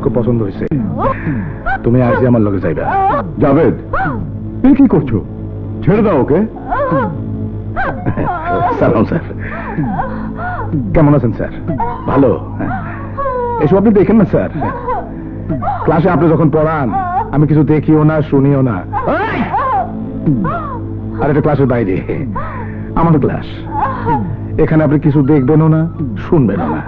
খুব পছন্দ হয়েছে। তুমি আজই আমার লগে যাইবা। জাভেদ, তুমি কি করছো? ছেড়ে দাও ওকে। সালাম স্যার। কেমন আছেন স্যার? ভালো। এসব আপনি দেখেন না স্যার। ক্লাসে আপনি যখন পড়ান আমি কিছু দেখিও না, শুনিও না। আর এটা ক্লাসের বাইরে, আমার ক্লাস। এখানে আপনি কিছু দেখবেনও না, শুনবেনও না।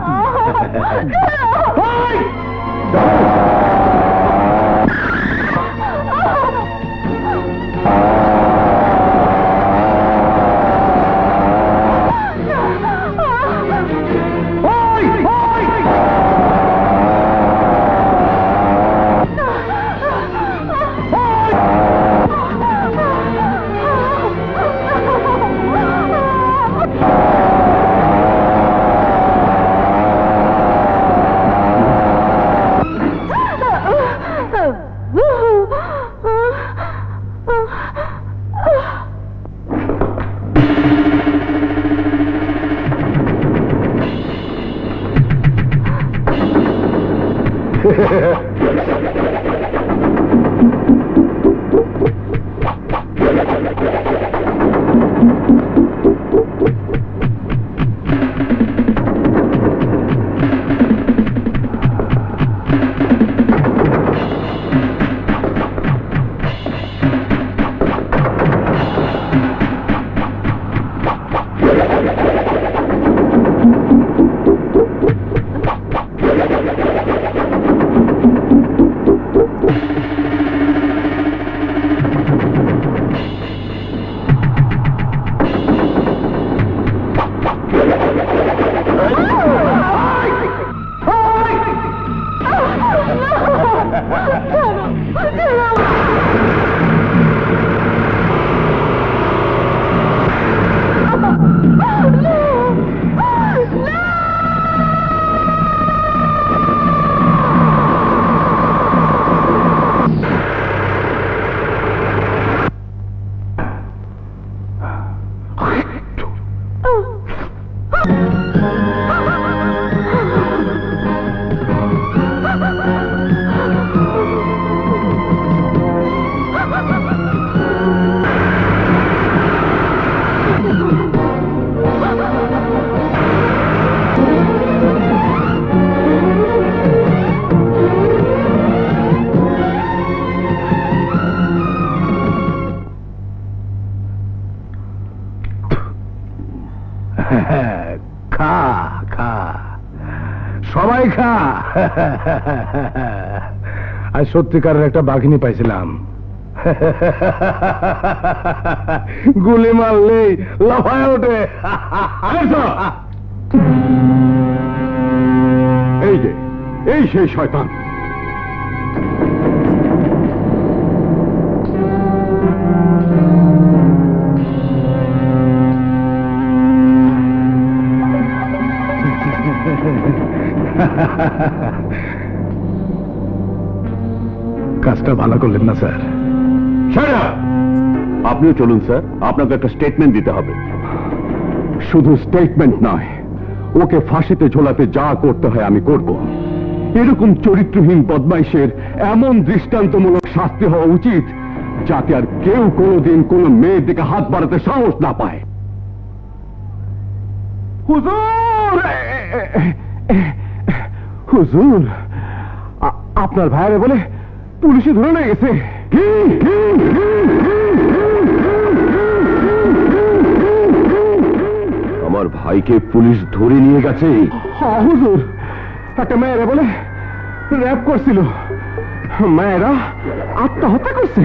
খা খা, সবাই খা। আজ সত্যিকারের একটা বাঘিনী পাইছিলাম। গুলি মারলেই লাফায় ওঠে। এই যে, এই সেই শয়তান। কাজটা ভালো করলেন না স্যার। আপনিও চলুন স্যার, আপনাকে একটা স্টেটমেন্ট দিতে হবে। শুধু স্টেটমেন্ট নয়, ওকে ফাঁসিতে ঝোলাতে যা করতে হয় আমি করব। এরকম চরিত্রহীন বদমাইশের এমন দৃষ্টান্তমূলক শাস্তি হওয়া উচিত যাতে আর কেউ কোনোদিন কোনো মেয়ের দিকে হাত বাড়াতে সাহস না পায়। হুজুর, হুজুর, আপনার ভাইরে বলে পুলিশে ধরে নিয়ে গেছে। আমার ভাইকে পুলিশ ধরে নিয়ে গেছে? হুজুর, একটা মেয়েরা বলে র্যাপ করছিল, মেয়েরা আত্মহত্যা করছে।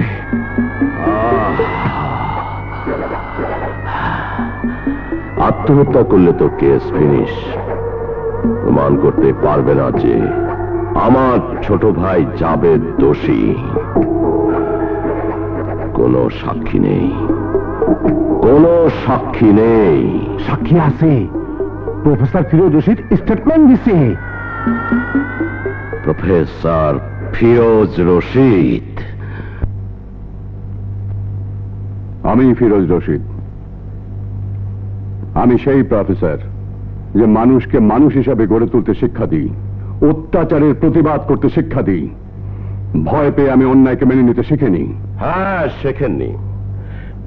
আত্মহত্যা করলে তো কেস ফিনিশ। প্রমাণ করতে পারবে না যে আমার ছোট ভাই জাবেদ দোষী। কোনো সাক্ষী নেই, কোনো সাক্ষী নেই। সাক্ষী আছে, প্রফেসর ফিরোজ রশিদ স্টেটমেন্ট দিছে। প্রফেসর ফিরোজ রশিদ? আমি ফিরোজ রশিদ। আমি সেই প্রফেসর যে মানুষকে মানুষ হিসাবে গড়ে তুলতে শিক্ষা দিই, অত্যাচারের প্রতিবাদ করতে শিক্ষা দিই। ভয় পেয়ে আমি অন্যায়কে মেনে নিতে শিখিনি। হ্যাঁ, শেখেননি,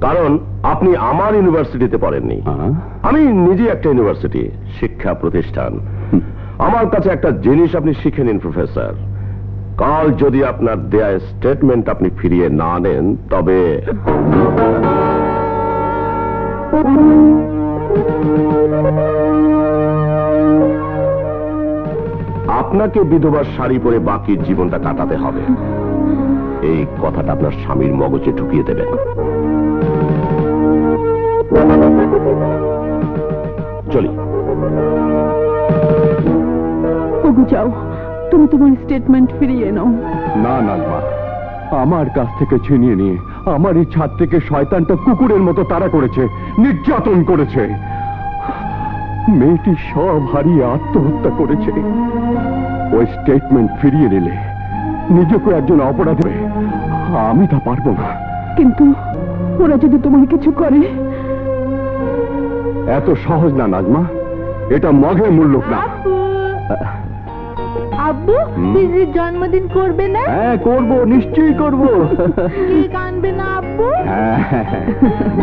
কারণ আপনি আমার ইউনিভার্সিটিতে পড়েননি। আমি নিজে একটা ইউনিভার্সিটি, শিক্ষা প্রতিষ্ঠান। আমার কাছে একটা জিনিস আপনি শিখে নিন প্রফেসর, কাল যদি আপনার দেয়া স্টেটমেন্ট আপনি ফিরিয়ে না নেন তবে আপনাকে বিধবার শাড়ি পরে বাকি জীবনটা কাটাতে হবে। এই কথাটা আপনার স্বামীর মগজে ঢুকিয়ে দেবেন। চলি। ওগো যাও, তুমি তোমার স্টেটমেন্ট ফিরিয়ে নাও। না নাজমা, আমার কাছ থেকে ছিনিয়ে নিয়ে আমার এই ছাত্রীকে শয়তানটা কুকুরের মতো তাড়া করেছে, নির্যাতন করেছে। মেয়েটি সব হারিয়ে আত্মহত্যা করেছে। ওই স্টেটমেন্ট ফিরিয়ে নিলে নিজেকে একজন অপরাধী, আমি তা পারবো না। কিন্তু ওরা যদি তোমার কিছু করে? এত সহজ না নাজমা, এটা মগের মূল্য না। আব্বু দিদির জন্মদিন করবে না? হ্যাঁ করবো, নিশ্চয়ই করবো। কেক আনবে না আব্বু? হ্যাঁ,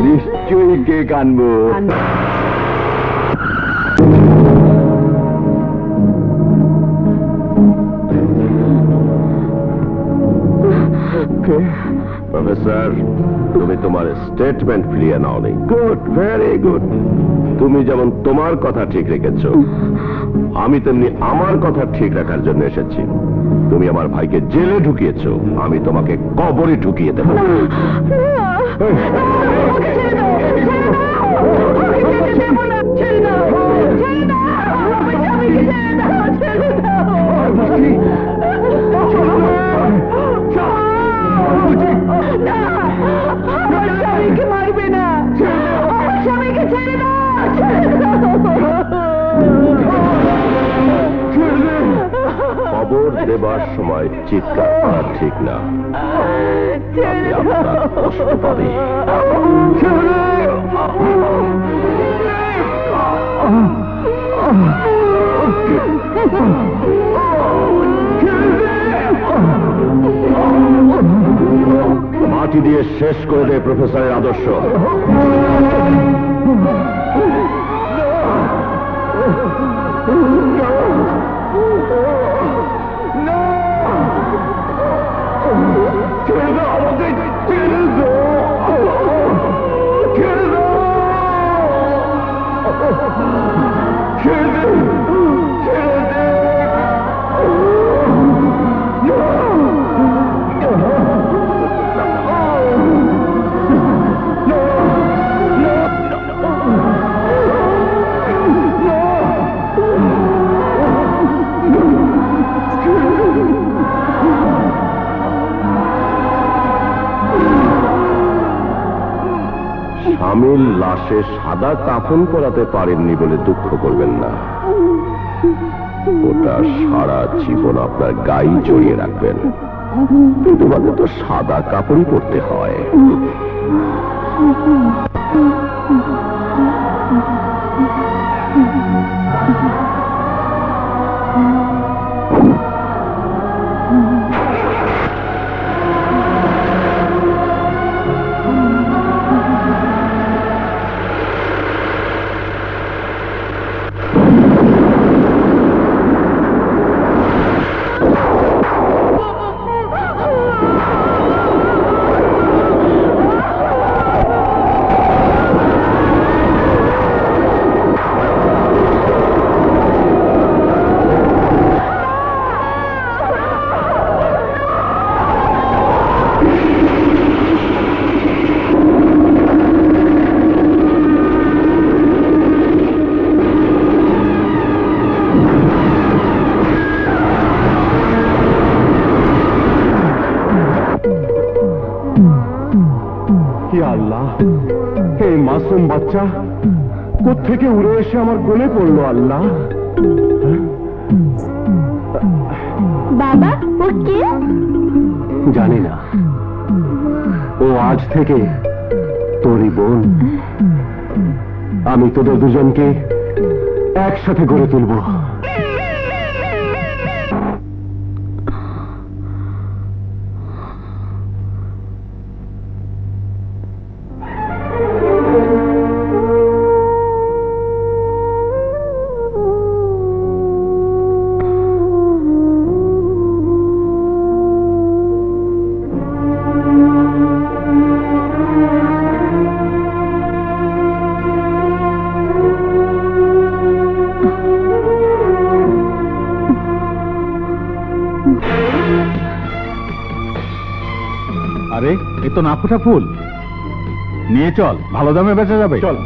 নিশ্চয়ই কেক আনবো। প্রফেসর, তুমি তোমার স্টেটমেন্ট ফিরিয়ে নাও নি। Good, very good. তুমি যেমন তোমার কথা ঠিক রেখেছ, আমি তেমনি আমার কথা ঠিক রাখার জন্য এসেছি। তুমি আমার ভাইকে জেলে ঢুকিয়েছ, আমি তোমাকে কবরে ঢুকিয়ে দেব। মারবে না, স্বামীকে ছেড়ে দাও। কবর দেবার সময় চিৎকার করা ঠিক না, তাতে আপনার কষ্ট পাবে। মাটি দিয়ে শেষ করে দেয় প্রফেসরের আদর্শ। স্বামীর লাশে সাদা কাফন পরাতে পারেননি বলে দুঃখ করবেন না, ওটা সারা জীবন আপনার গায়ে জড়িয়ে রাখবেন। তোমাদের তো সাদা কাপড়ই পরতে হয়। আল্লাহ, এই মাসুম বাচ্চা কোত্থেকে উড়ে এসে আমার কোলে পড়লো? আল্লাহ, বাবা ও কে? জানি না, ও আজ থেকে তোরই বোন। আমি তোদের দুজনকে একসাথে গড়ে তুলব। এ তো না ফোটা ফুল, নিয়ে চল, ভালো দামে বেচা যাবে। চল।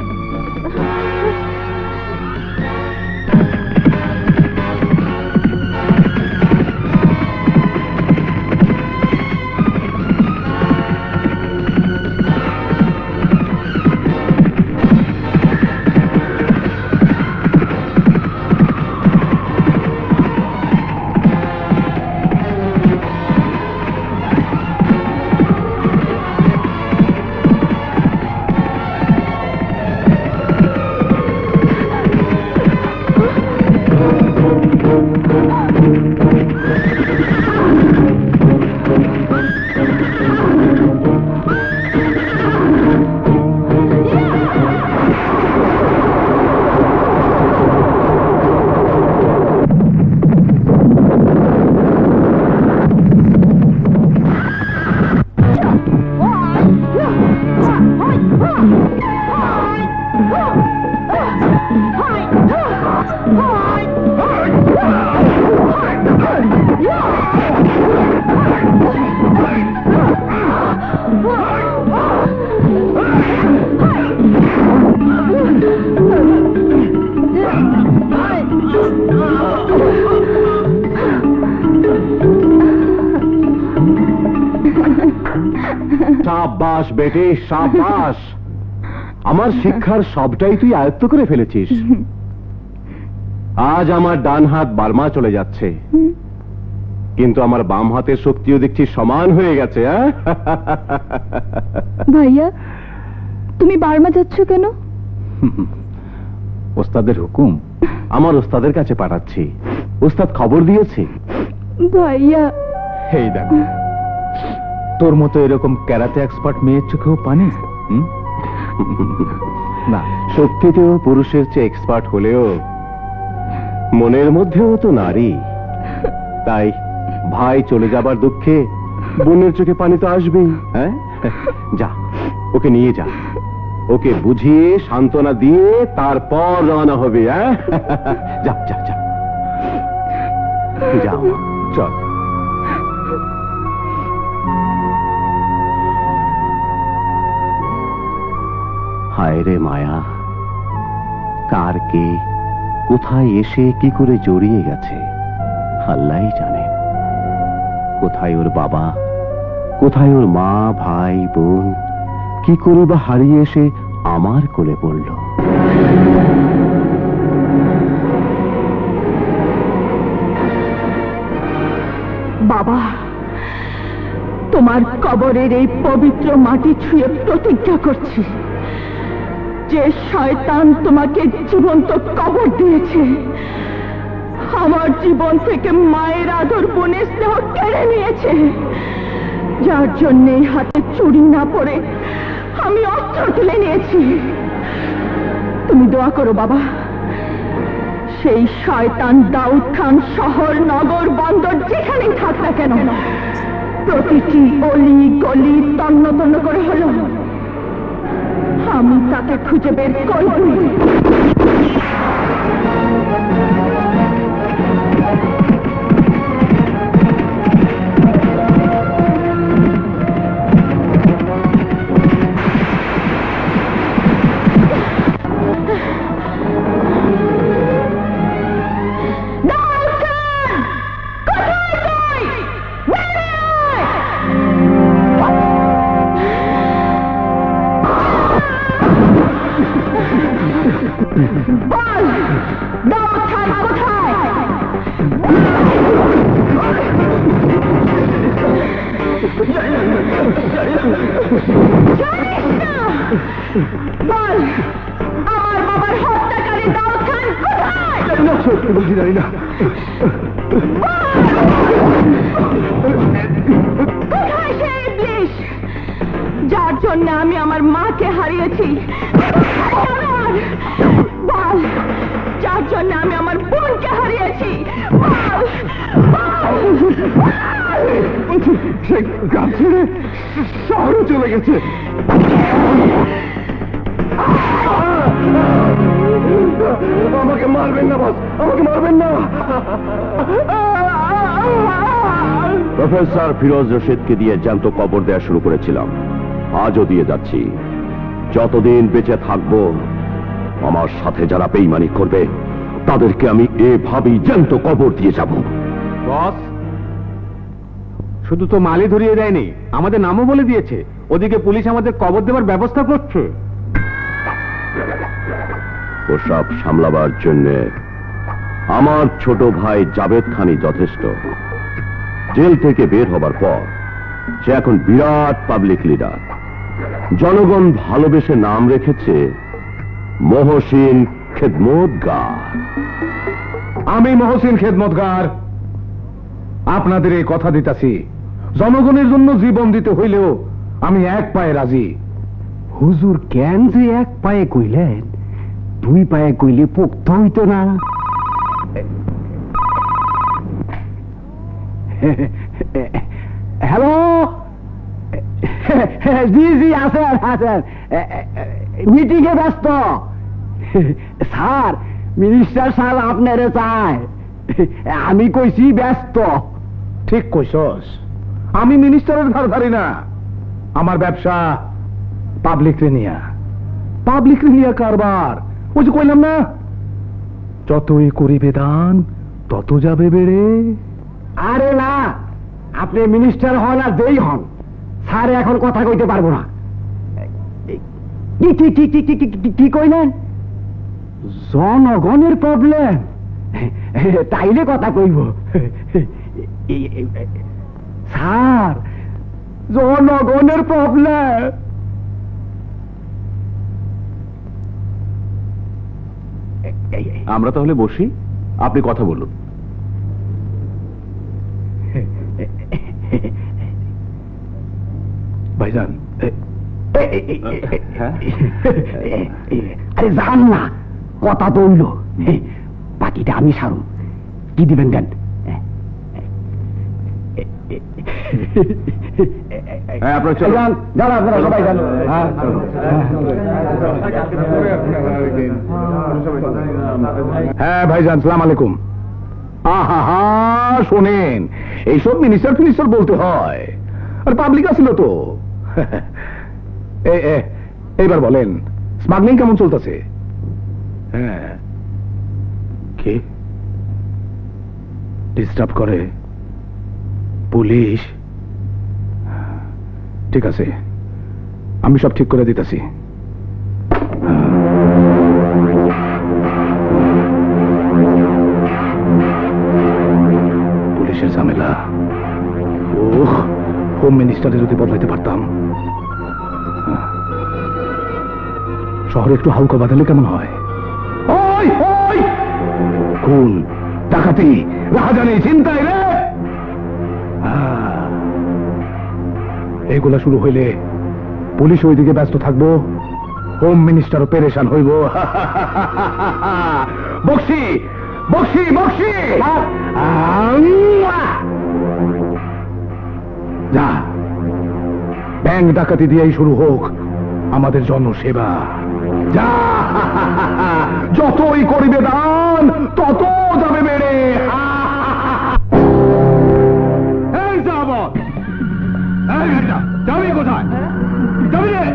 সাবাস বেটে, সাবাস। আমার শিক্ষার সবটাই তুই আয়ত্ত করে ফেলেছিস। আজ আমার ডান হাত বার্মা চলে যাচ্ছে, কিন্তু আমার বাম হাতের শক্তিও দেখছি সমান হয়ে গেছে। ভাইয়া, তুমি বার্মা যাচ্ছ কেন? ওস্তাদের হুকুম, আমার ওস্তাদের কাছে পাঠাচ্ছি। ওস্তাদ খবর দিয়েছে। ভাইয়া, এই দেখো, তোর মতো এরকম ক্যারাতে এক্সপার্ট মেয়ের চোখেও পানি। না, শক্তিতেও পুরুষের চেয়ে এক্সপার্ট হলেও মনের মধ্যেও তো নারী। তাই ভাই চলে যাবার দুঃখে বোনের চোখে পানি তো আসবেই। হ্যাঁ, যা, ওকে নিয়ে যা, ওকে বুঝিয়ে সান্ত্বনা দিয়ে তারপর রওনা হবে। হ্যাঁ, যা যা যা, যাও, চল। হায় রে মায়া, কার কে কোথায় এসে কি করে জড়িয়ে গেছে আল্লাহই জানে। কোথায় ওর বাবা, কোথায় ওর মা, ভাই, বোন, কি করে বা হারিয়ে এসে আমার কোলে পড়ল। বাবা, তোমার কবরের এই পবিত্র মাটি ছুঁয়ে প্রতিজ্ঞা করছি, যে শয়তান তোমাকে জীবন্ত কবর দিয়েছে, আমার জীবন থেকে মায়ের আদর, বোনের স্নেহ কেড়ে নিয়েছে, যার জন্য হাতে চুড়ি না পড়ে আমি অস্ত্র তুলে নিয়েছি। তুমি দোয়া করো বাবা, সেই শয়তান দাউদ খান শহর, নগর, বন্দর যেখানেই থাক না কেন, প্রতিটি অলি গলি তন্ন তন্ন করে হলো আমি তাকে খুঁজে বের করব। বল, দাউদ খান কোথায়? বল, আমার বাবার হত্যাকারী দাউদ খান কোথায়? সত্যি বলছি, জানি না। কোথায় সে ইবলিশ যার জন্য আমি আমার মাকে হারিয়েছি? বল, যার জন্য আমি আমার বোনকে হারিয়েছি? সে গ্রাম ছেড়ে শহরে চলে গেছে। আমাকে মারবেন না বস, আমাকে মারবেন না। প্রফেসর ফিরোজ রশিদকে দিয়ে জ্যান্ত কবর দেওয়া শুরু করেছিলাম, আজও দিয়ে যাচ্ছি। যতদিন বেঁচে থাকবো আমার সাথে যারা বেইমানি করবে তাদেরকে আমি এভাবেই জ্যান্ত কবর দিয়ে যাব। বস, শুধু তো মালই ধরিয়ে দেয়নি, আমাদের নামও বলে দিয়েছে। ওদিকে পুলিশ আমাদের কবর দেওয়ার ব্যবস্থা করছে। ওসব সামলাবার জন্য আমার ছোট ভাই জাভেদ খানই যথেষ্ট। জেল থেকে বের হবার পর সে এখন বিরাট পাবলিক লিডার। জনগণ ভালোবেসে নাম রেখেছে মহসিন খেদমতগার। আমি মহসিন খেদমতগার আপনাদের এই কথা দিতাছি, জনগণের জন্য জীবন দিতে হইলেও আমি এক পায়ে রাজি। হুজুর কেন যে এক পায়ে কইলেন? দুই পায়ে কইলে পোক্ত হইতো না? হ্যালো, জি জি আছেন আছেন, মিটিং এ ব্যস্ত। স্যার, মিনিস্টার স্যার আপনারে চায়। আমি কইছি ব্যস্ত। ঠিক কইছস, আমি মিনিস্টারের ধার ধারি না। আমার ব্যবসা পাবলিক নিয়া কারবার। ওই যে কইলাম না, যতই করিবে দান তত যাবে বেড়ে। আরে না, আপনি মিনিস্টার হন আর যেই হন, স্যার এখন কথা কইতে পারবো না। কি কইলেন? জনগণের প্রবলেম? তাইলে কথা কইব। স্যার, জনগণের প্রবলেম। আমরা তাহলে বসি, আপনি কথা বলুন। ভাইজান, আরে জান না, কথা তো হইল, বাকিটা আমি সারুন। কি দিবেন দেন? আপনারা চলুন, আপনারা সবাই যান। হ্যাঁ ভাইজান, সালাম আলাইকুম। আহা, শোনেন, এইসব মিনিস্টার ফিনিস্টার বলতে হয়, আর পাবলিক আসিল তো। এইবার বলেন, স্মাগলিং কেমন চলতেছে? হ্যাঁ, কে ডিস্টার্ব করে? পুলিশ? ঠিক আছে, আমি সব ঠিক করে দিতেছি। পুলিশের ঝামেলা, হোম মিনিস্টারে যদি বদলাইতে পারতাম। শহরে একটু হালকা বাঁধালে কেমন হয়? ওই ওই, খুন, ডাকাতি, রাহাজানি, চিন্তাই রে। এগুলা শুরু হইলে পুলিশ ওইদিকে ব্যস্ত থাকবো, হোম মিনিস্টারও পেরেশান হইব। বক্সি বক্সি বক্সি, যা, ব্যাংক ডাকাতি দিয়েই শুরু হোক আমাদের জনসেবা। যা, যতই করিবে দান তত যাবে বেড়ে। এই যাব, যাবি কোথায়? যাবি রে?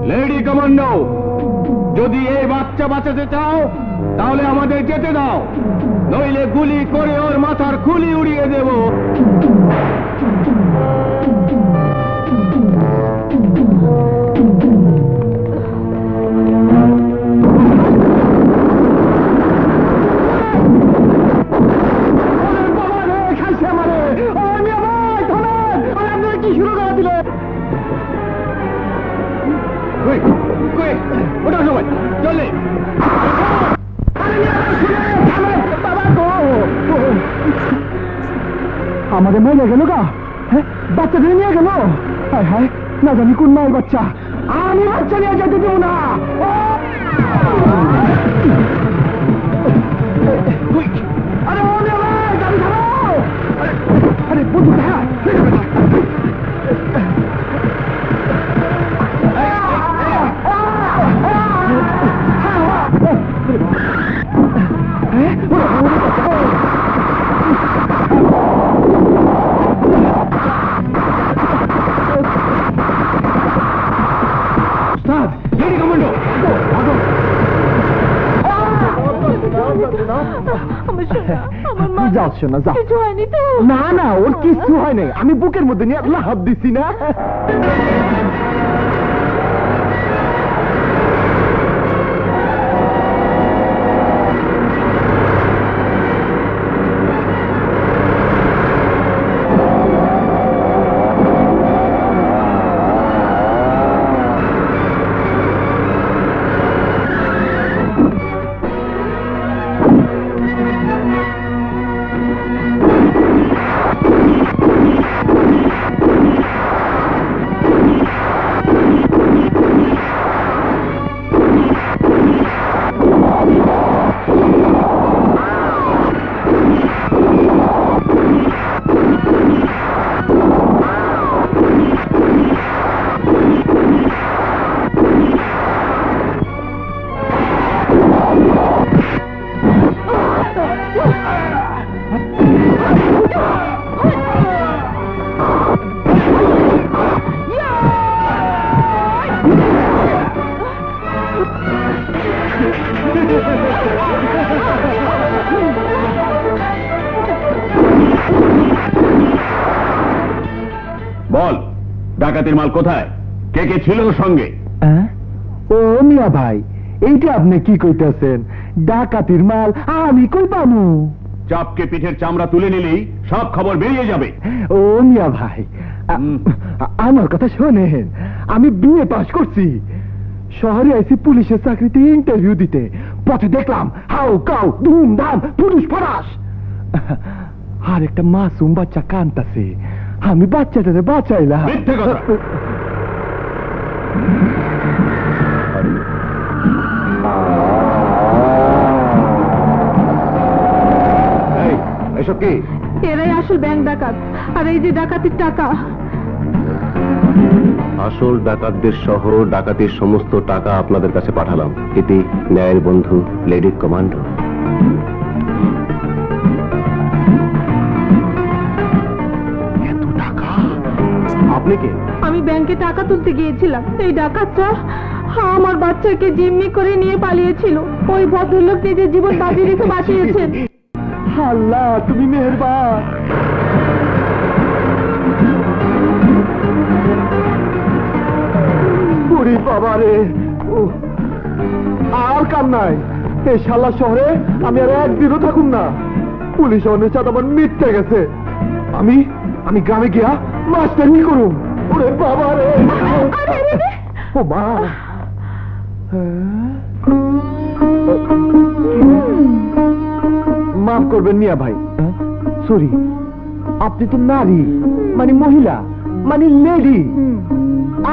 লেডি কমান্ডো, যদি এই বাচ্চা বাঁচাতে চাও তাহলে আমাদের যেতে দাও, নইলে গুলি করে ওর মাথার খুলি উড়িয়ে দেব। কি শুরু করে দিলে? আমাদের মেয়ে গেল গা, হ্যাঁ বাচ্চা ধরে নিয়ে গেল। হায় হায়, না জানি কোন মায়ের বাচ্চা। আমি বাচ্চা নিয়ে যেতে দেবো না। আরে ও মেয়ে ভাই, গাড়ি থামাও। আরে বন্ধু, হ্যাঁ যাও শোনা, যাও। না না, ওর কিছু হয় নাই, আমি বুকের মধ্যে নিয়ে লাভ দিছি না। বল, ডাকাতের মাল কোথায়? কে কে ছিল ওর সঙ্গে? ও মিয়া ভাই, এইটা আপনি কি কইতেছেন? ডাকাতির মাল আমি কই পামু? চাপকে পিঠের চামড়া তুলে নিলেই সব খবর বেরিয়ে যাবে। ও মিয়া ভাই, আমার কথা শোনেন, আমি বিএ পাস করছি, শহরে আইসি পুলিশের চাকরিতে ইন্টারভিউ দিতে। পথে দেখলাম হাউ কাউ ধুমধাম পুলিশ ফরাস, আর একটা মাসুম বাচ্চা কান্তাছে। আমি বাচ্চাটারে বাঁচাইলাম। মিথ্যে কথা। এসব কি? এরাই আসল ব্যাংক ডাকাত, আর এই যে ডাকাতির টাকা। আসল ডাকাতদের সহ ডাকাতির সমস্ত টাকা আপনাদের কাছে পাঠালাম। এতে ন্যায়ের বন্ধু লেডি কমান্ডো। এত টাকা? আপনি কে? আমি ব্যাংকে টাকা তুলতে গিয়েছিলাম, এই ডাকাতরা আমার বাচ্চাকে জিম্মি করে নিয়ে পালিয়েছিল। ওই ভদ্রলোক নিজের জীবন বাজি রেখে বাঁচিয়েছেন। আল্লাহ, তুমি মেহেরবান। ওরে বাবা রে, আর কাম নাই। এই শালা শহরে আমি আর একদিনও থাকুন না। পুলিশ অনেক চাঁদাবান মিটতে গেছে। আমি গ্রামে গিয়া মাস্টারি করুম। ওরে বাবা রে, ও মা। মাফ করবেন মিয়া ভাই, সরি। আপনি তো নারী, মানে মহিলা, মানে লেডি।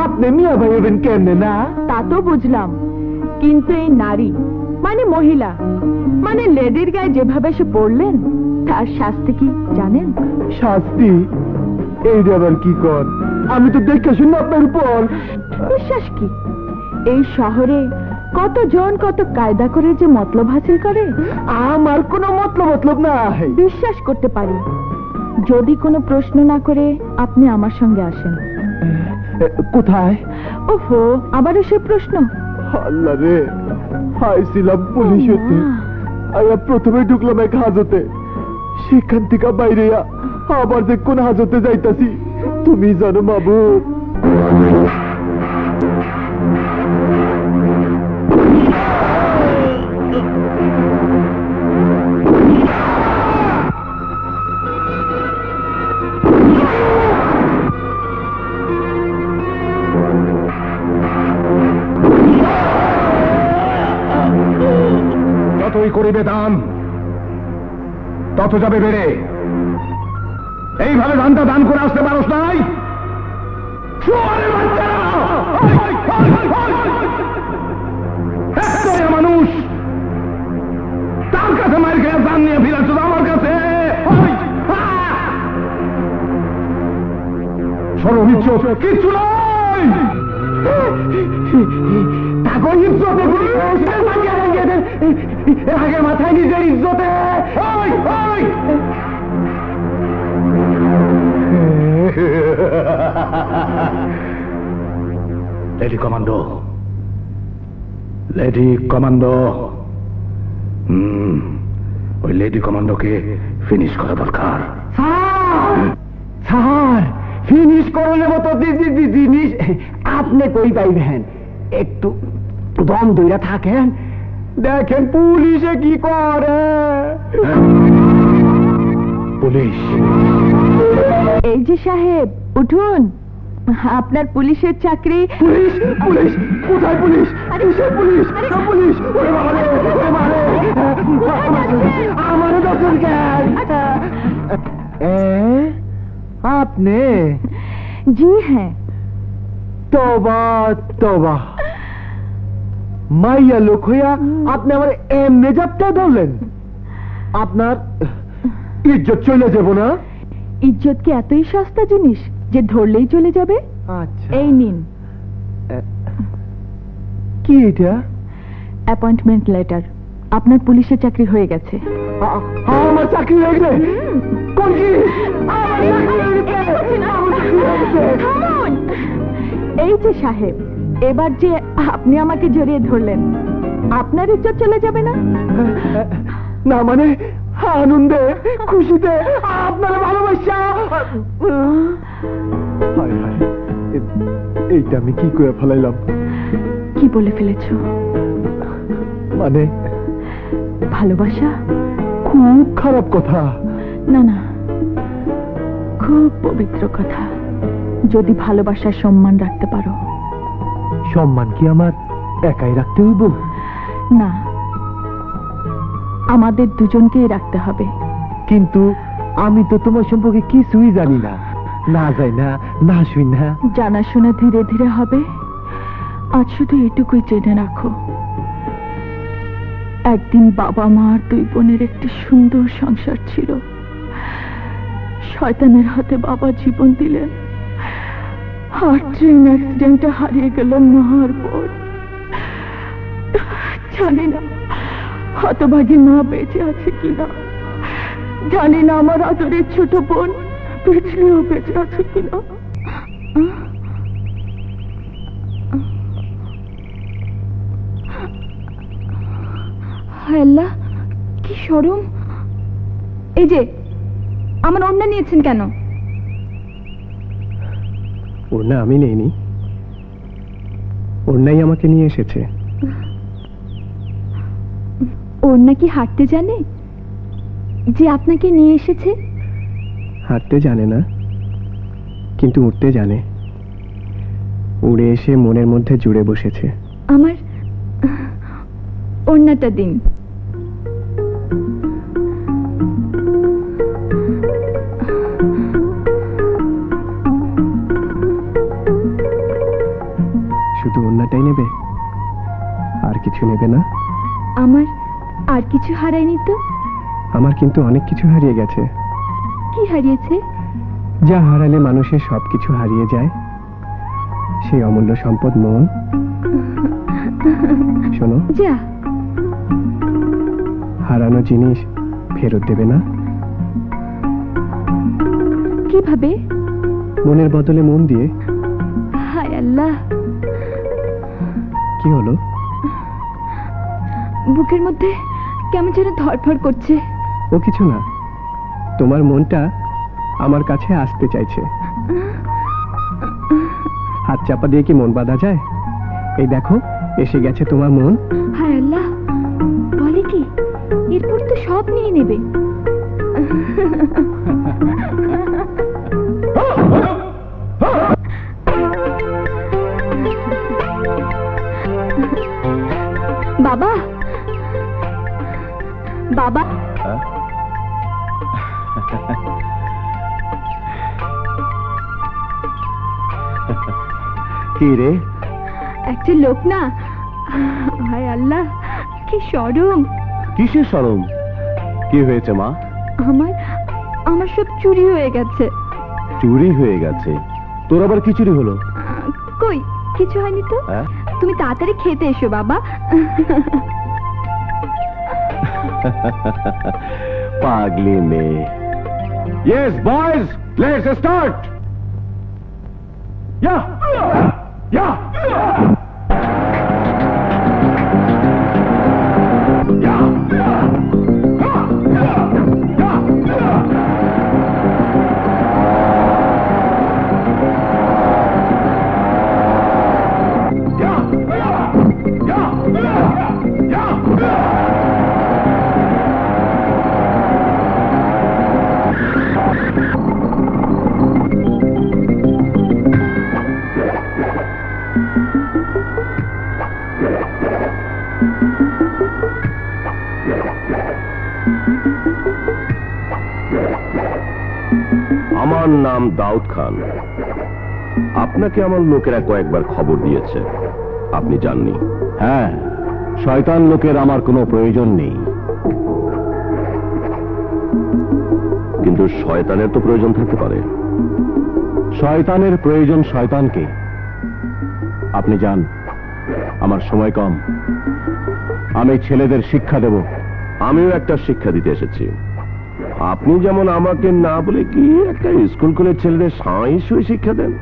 আপনি মিয়া ভাই হবেন কেমনে? না তা তো বুঝলাম, কিন্তু এই নারী মানে মহিলা মানে লেডির গায়ে যেভাবে সে পড়লেন, তার শাস্তি কি জানেন? শাস্তি? এই আবার কি কর? আমি তো দেখে শুনি আপনার উপর। বিশ্বাস কি? এই শহরে কতজন কত কায়দা করে যে মতলব হাসিল করে। আমার কোনো মতলব নাই। বিশ্বাস করতে পারি, যদি কোনো প্রশ্ন না করে আপনি আমার সঙ্গে আসেন। কোথায়? ওহো, আবারও সে প্রশ্ন। আল্লাহ রে, হাইছিলাম পুলিশ হতে, প্রথমে ঢুকলাম এক হাজতে, সেখান থেকে বাইরে আবার যে কোন হাজতে যাইতাছি তুমি জানো মাবুদ। যতই করিবে দাম, তত যাবে বেড়ে। এইভাবে ধানটা দান করে আসতে পারস নাই? শুয়োরের বাচ্চারা! একটা মানুষ তার কাছে মার খেয়ে দান নিয়ে ফিরাচ্ছ আমার কাছে। সরবিচ্ছ কিচ্ছু নয়। আগে মাথায় নিজের ইজ্জতে লেডি কমান্ডো, লেডি কমান্ডো, ওই লেডি কমান্ডোকে ফিনিশ করা দরকার। স্যার ফিনিশ করলে মতো জিনিস আপনি কই পাইবেন? একটু দম দইরা থাকেন, দেখেন পুলিশে কি করে। পুলিশ? এই যে সাহেব উঠুন, আপনার পুলিশের চাকরি। পুলিশ? পুলিশ কোথায়? পুলিশ? কিসের পুলিশ? পুলিশ? ওরে বাবা রে, ওরে বাবা রে, আমারও দর্শন কেন? আপনি? জি হ্যাঁ। তোবা তোবা, মাইয়া লোক হইয়া আপনি আমার এমনি জাপটা ধরলেন। আপনার ইজ্জত চলে যাব না? ইজ্জত কি এতই সস্তা জিনিস যে ধরলেই চলে যাবে? আচ্ছা, এই নিন। কি এটা? Appointment letter. আপনার পুলিশের চাকরি হয়ে গেছে। আমার চাকরি হয়ে গেছে? কোন কি? থামুন। এই যে সাহেব, এবার যে আপনি আমাকে জড়িয়ে ধরলেন, আপনার ইজ্জত চলে যাবে না? না মানে আনন্দে খুশিতে আপনার ভালোবাসা। এইটা আমি কি করে ফেলাইলাম? কি বলে ফেলেছ? মানে ভালোবাসা? খুব খারাপ কথা। না না, খুব পবিত্র কথা। যদি ভালোবাসার সম্মান রাখতে পারো। সম্মান কি আমার একাই রাখতে হইব? না, আমাদের দুজনকেই রাখতে হবে। কিন্তু আমি তো তোমার সম্পর্কে কিছুই জানি না, না যাই না, না শুই না। জানাশোনা ধীরে ধীরে হবে। আজ শুধু এটুকুই জেনে রাখো, একদিন বাবা মা আর দুই বোনের একটি সুন্দর সংসার ছিল। শয়তানের হাতে বাবা জীবন দিলেন, আর ট্রেন অ্যাক্সিডেন্টে হারিয়ে গেল মার বোন। জানি না হতভাগী মা বেঁচে আছে কিনা, জানি না আমার আদরের ছোট বোন পিছলেও বেঁচে আছে কিনা। আল্লাহ, কি শরম! এই যে আমার ওড়না নিয়েছেন কেন? ওড়না আমি নেইনি, ওড়নাই আমাকে নিয়ে এসেছে। ওড়না কি হাঁটতে জানে যে আপনাকে নিয়ে এসেছে? হাঁটতে জানে না, কিন্তু উঠতে জানে। উড়ে এসে মনের মধ্যে জুড়ে বসেছে। আমার ওড়নাটা দিন। শুধু ওড়নাটাই নেবে, আর কিছু নেবে না? আমার আর কিছু হারায়নি তো। আমার কিন্তু অনেক কিছু হারিয়ে গেছে। কি হারিয়েছে? যা হারালে মানুষের সবকিছু হারিয়ে যায়, সেই অমূল্য সম্পদ মন। শোনো, যা। হারানো জিনিস ফেরত দেবে না? কিভাবে? মনের বদলে মন দিয়ে। হায় আল্লাহ, কি হলো? বুকের মধ্যে কেমন যেন ধড়ফড় করছে। ও কিছু না, তোমার মনটা আমার কাছে আসতে চাইছে। হাত চাপা দিয়ে কি মন বাঁধা যায়? এই দেখো, এসে গেছে তোমার মন। হায় আল্লাহ, বলে কি? এরপর তো সব নিয়ে নেবে। বাবা, বাবা, কি রে? একটা লোক না, হায় আল্লাহ কি শরম। কিসের শরম? কি হয়েছে মা? আমার সব চুরি হয়ে গেছে। চুরি হয়ে গেছে? তোর আবার কি চুরি হলো? কই কিছু হয়নি তো। তুমি তাড়াতাড়ি খেতে এসো বাবা। পাগলি মেয়ে। Yes, boys, let's start. Yeah. আমার নাম দাউদ খান। আপনাকে আমার লোকেরা কয়েকবার খবর দিয়েছে, আপনি জাননি। হ্যাঁ, শয়তান লোকের আমার কোনো প্রয়োজন নেই। কিন্তু শয়তানের তো প্রয়োজন থাকতে পারে। শয়তানের প্রয়োজন শয়তানকে। আপনি যান, আমার সময় কম। আমি ছেলেদের শিক্ষা দেব। আমিও একটা শিক্ষা দিতে এসেছি। আপনি যেমন আমাকে না বলে কি একটা স্কুল খুলে ছেলেদের সাঁই সুই শিক্ষা দেন,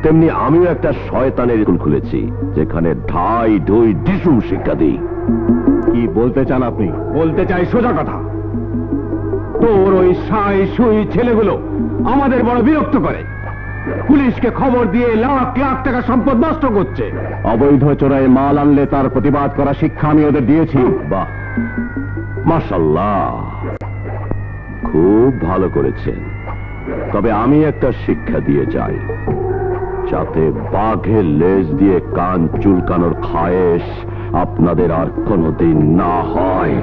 তেমনি আমিও একটা শয়তানের স্কুল খুলেছি, যেখানে ঢাই ঢুই ডিসুম শিক্ষা দিই। কি বলতে চান আপনি? বলতে চাই সোজা কথা। তোর ওই সাই সুই ছেলেগুলো আমাদের বড় বিরক্ত করে। পুলিশকে খবর দিয়ে লাখ লাখ টাকা সম্পদ নষ্ট করছে। অবৈধ চোরাই মাল আনলে তার প্রতিবাদ করা শিক্ষা আমি ওদের দিয়েছি। বাহ, মাশাআল্লাহ, খুব ভালো করেছেন। তবে আমি একটা শিক্ষা দিয়ে যাই, যাতে বাঘের লেজ দিয়ে কান চুলকানোর খায়েশ আপনাদের আর কোনোদিন না হয়।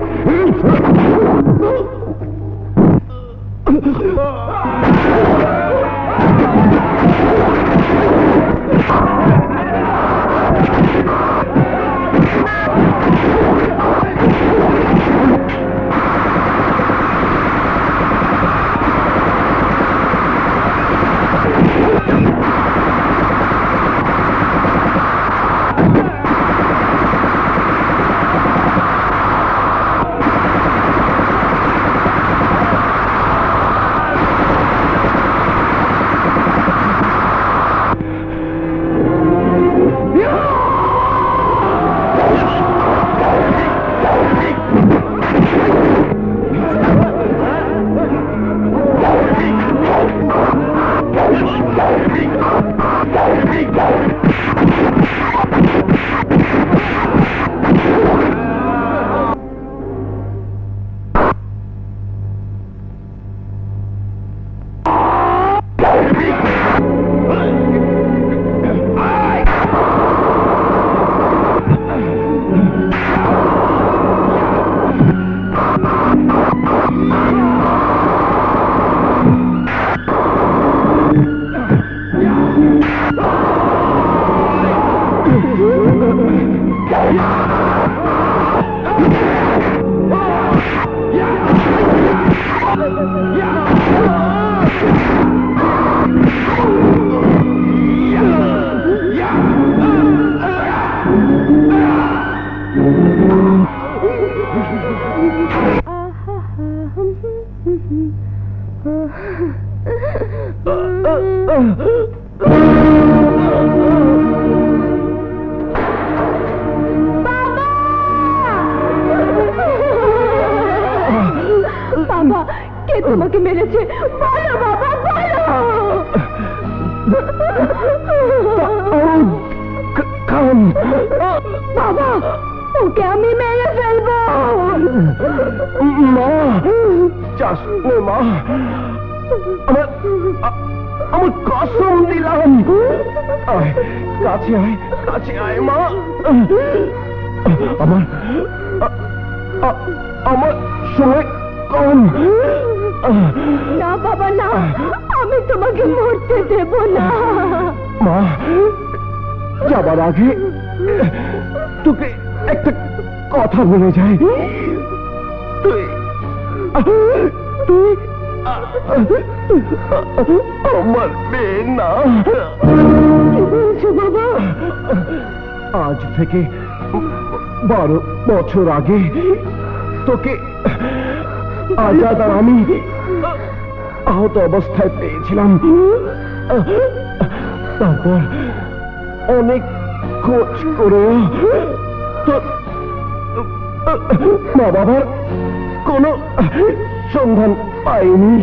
বাবা, কে তোমাকে মেরেছে? বলো বাবা, বলো। বাবা, ওকে আমি মেরে ফেলবো। মা, চাস মা, আমার কসম দিলাম। কাছে আয়, কাছে আয় মা। আমার সময় কম। না বাবা, না, আমি তোমাকে মরতে দেব না। মা যাবার আগে তোকে একটা কথা বলে যাই। তুই তুই আমার মেয়ে না। কি বলছো বাবা? আজ থেকে 12 বছর আগে তোকে আজাদ আর আমি আহত অবস্থায় পেয়েছিলাম। তারপর অনেক খোঁজ করে তোর মা বাবার কোনো সন্ধান পাইনি।